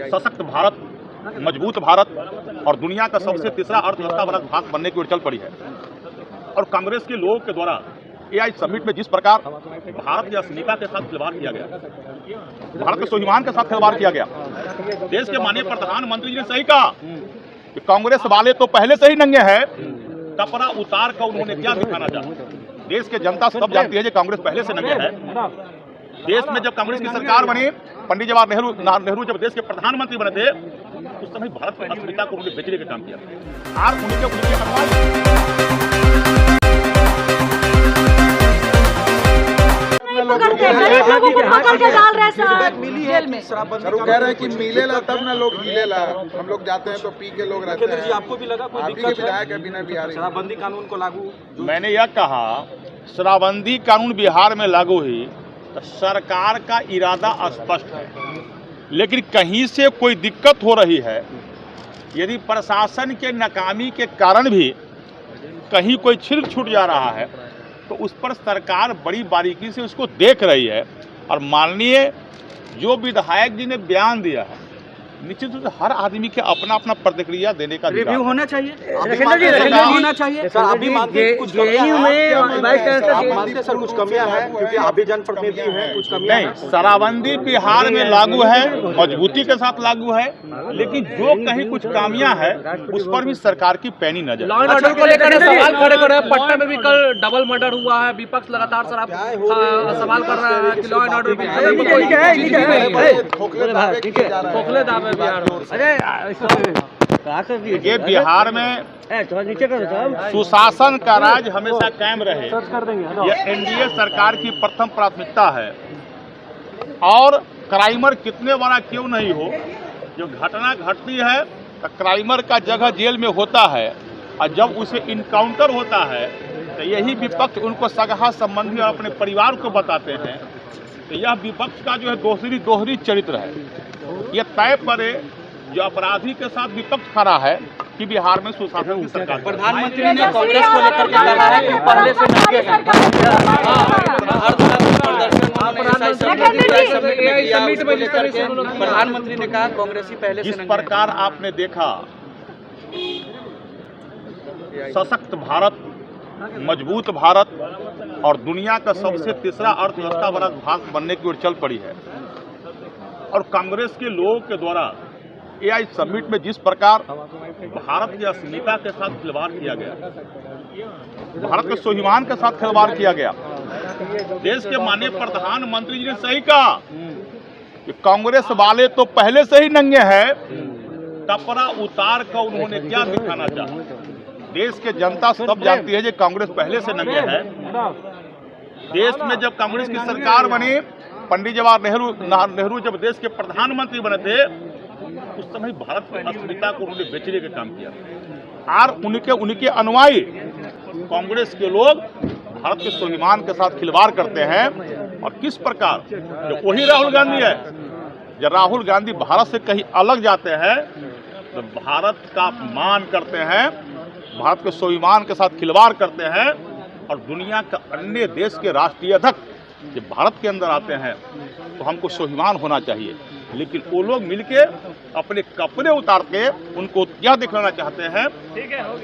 सशक्त भारत, मजबूत भारत और दुनिया का सबसे तीसरा अर्थव्यवस्था वाला भारत बनने की ओर चल पड़ी है। और कांग्रेस के लोगों के द्वारा AI समिट में जिस प्रकार भारत की अस्मिता के साथ खिलवाड़ किया गया, भारत के स्वाभिमान के साथ खिलवाड़ किया गया, देश के माननीय प्रधानमंत्री जी ने सही कहा कि कांग्रेस वाले तो पहले से ही नंगे हैं, कपड़ा उतार कर उन्होंने क्या दिखाना चाहा। देश के जनता सब जानती है कि कांग्रेस पहले से नंगे है। देश में जब कांग्रेस की सरकार बनी, पंडित जवाहरलाल नेहरू जब देश के प्रधानमंत्री बने थे, उस समय भारत की अस्मिता को उन्होंने बेचने का काम किया। आज उनके कह रहे हैं कि मिलेला तब ना लोग हिलेला। हम लोग जाते हैं तो पी के लोग रहते हैं। आपको भी लगा कोई दिक्कत विधायक है बिना बिहार शराबबंदी कानून को लागू? मैंने यह कहा शराबबंदी कानून बिहार में लागू हुई तो सरकार का इरादा स्पष्ट है, लेकिन कहीं से कोई दिक्कत हो रही है, यदि प्रशासन के नाकामी के कारण भी कहीं कोई छिल छूट जा रहा है तो उस पर सरकार बड़ी बारीकी से उसको देख रही है। और माननीय जो विधायक जी ने बयान दिया है, निश्चित रूप से हर आदमी के अपना अपना प्रतिक्रिया देने का रिव्यू होना चाहिए, होना चाहिए। सर अभी मानते हैं कुछ कमियां हैं, आप मानते सर कुछ कमियां हैं क्योंकि आप भी जनप्रतिनिधि हैं, कुछ कमियां नहीं। शराबबंदी बिहार में लागू है, मजबूती के साथ लागू है, लेकिन जो कहीं कुछ खामियां है उस पर भी सरकार की पैनी नजर। लॉ एंड ऑर्डर को लेकर सवाल खड़े कर रहे हैं। पटना में भी कल डबल मर्डर हुआ है, विपक्ष लगातार सर आप सवाल कर रहा है कि लॉ एंड ऑर्डर खोखले दावे ये बिहार में सुशासन का राज हमेशा कायम रहे, यह NDA सरकार की प्रथम प्राथमिकता है। और क्राइमर कितने बड़ा क्यों नहीं हो, जो घटना घटती है तो क्राइमर का जगह जेल में होता है, और जब उसे इनकाउंटर होता है तो यही विपक्ष उनको सगा संबंधी और अपने परिवार को बताते हैं। तो यह विपक्ष का जो है दोहरी चरित्र है। यह तय करे जो अपराधी के साथ विपक्ष खड़ा है कि बिहार में सुशासन की सरकार। प्रधानमंत्री ने कांग्रेस को लेकर के कहा है कि पहले से नंगे हैं। प्रधानमंत्री ने कहा कांग्रेसी पहले से जिस प्रकार आपने देखा सशक्त भारत, मजबूत भारत और दुनिया का सबसे तीसरा अर्थव्यवस्था वाला भारत बनने की ओर चल पड़ी है। और कांग्रेस के लोगों के द्वारा AI समिट में जिस प्रकार भारत की अस्मिता के साथ खिलवाड़ किया गया, भारत के स्वाभिमान के साथ खिलवाड़ किया गया, देश के माननीय प्रधानमंत्री जी ने सही कहा कि कांग्रेस वाले तो पहले से ही नंगे हैं, कपड़ा उतार कर उन्होंने क्या दिखाना चाहा। देश के जनता सब जानती है कि कांग्रेस पहले से नंगे है। देश में जब कांग्रेस की सरकार बनी, पंडित जवाहरलाल नेहरू जब देश के प्रधानमंत्री बने थे, उस समय भारत की अस्मिता को उन्होंने बेचने का काम किया। और उनके अनुयायी कांग्रेस के लोग भारत के स्वाभिमान के साथ खिलवाड़ करते हैं। और किस प्रकार जो वही राहुल गांधी है, जब राहुल गांधी भारत से कहीं अलग जाते हैं तो भारत का अपमान करते हैं, भारत के स्वाभिमान के साथ खिलवाड़ करते हैं। और दुनिया का अन्य देश के राष्ट्रीय अध्यक्ष जब भारत के अंदर आते हैं तो हमको स्वाभिमान होना चाहिए, लेकिन वो लोग मिलके अपने कपड़े उतार के उनको क्या दिखाना चाहते हैं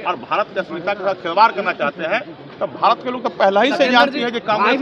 और भारत की अस्मिता के साथ खिलवाड़ करना चाहते हैं। तो भारत के लोग तो पहला ही से जानती है कि कांग्रेस